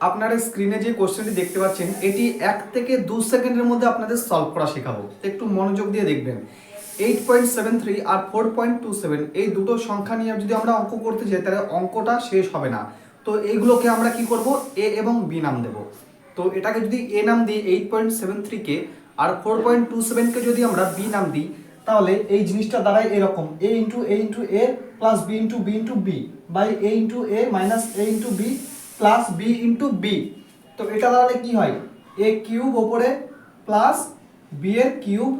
আপনারা স্ক্রিনে যে কোশ্চেনটি দেখতে পাচ্ছেন এটি 1 থেকে 2 সেকেন্ডের মধ্যে আপনাদের সলভ করা শেখাবো। একটু মনোযোগ দিয়ে দেখবেন। 8.73 আর 4.27 এই দুটো সংখ্যা নিয়ে যদি আমরা অঙ্ক করতে যাই তাহলে অঙ্কটা শেষ হবে না। তো এইগুলোকে আমরা কি করব, এ এবং বি নাম দেব। তো এটাকে যদি এ নাম দিই 8.73 কে, আর 4.27 কে যদি আমরা বি নাম দিই, তাহলে এই জিনিসটা দাঁড়ায় এরকম: a into A into A plus B into B into B by A into A minus A into B plus B into B. তো এটা দাঁড়ালে কি হয়, এ কিউব ওপরে প্লাস বি এর cube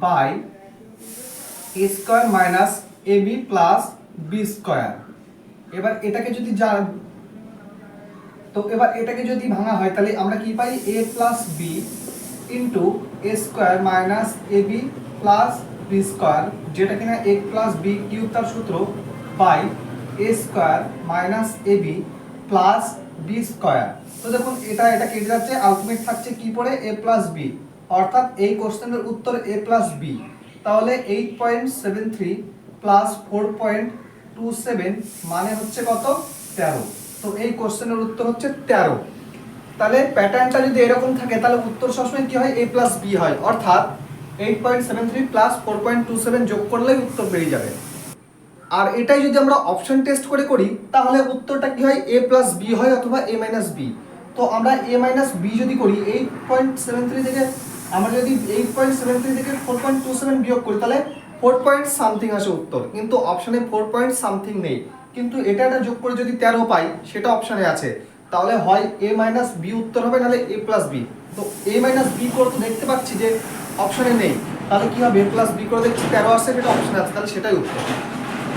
by A square minus A B plus B square. এবার এটাকে যদি এবার এটাকে যদি ভাঙা হয় তাহলে আমরা কি পাই, A plus B into A square minus A B plus B square, যেটা কিনা এ প্লাস বি কিউব তার সূত্র, by A square minus A B plus B square. তো দেখুন এটা কেটে যাচ্ছে, আলটিমেট থাকছে কি পড়ে, এ প্লাস বি। অর্থাৎ এই কোশ্চেনের উত্তর এ প্লাস বি। তাহলে 8.73 প্লাস 4.27 মানে হচ্ছে কত, 13। তো এই কোশ্চেনের উত্তর হচ্ছে 13। তাহলে প্যাটার্নটা যদি এরকম থাকে তাহলে উত্তর সবসময় কি হয়, a প্লাস বি হয়। অর্থাৎ 8.73 প্লাস 4.27 যোগ করলেই উত্তর বেরিয়ে যাবে। আর এটাই যদি আমরা অপশন টেস্ট করে করি তাহলে উত্তরটা কি হয়, a প্লাস বি হয় অথবা a মাইনাস বি। তো আমরা a মাইনাস বি যদি করি 8.73 থেকে, আমরা যদি 8.73 থেকে 4.27 বিয়োগ করি তাহলে 4 পয়েন্ট সামথিং আসে উত্তর, কিন্তু অপশনে 4 পয়েন্ট সামথিং নেই। কিন্তু এটা যোগ করে যদি 13 পাই সেটা অপশনে আছে, তাহলে হয় a মাইনাস বি উত্তর হবে, নাহলে a প্লাস বি। তো a মাইনাস বি করে তো দেখতে পাচ্ছি যে অপশনে নেই, তাহলে কি হবে, a প্লাস বি করে দেখছি 13 আসছে, সেটা অপশনে আছে, তাহলে সেটাই উত্তর।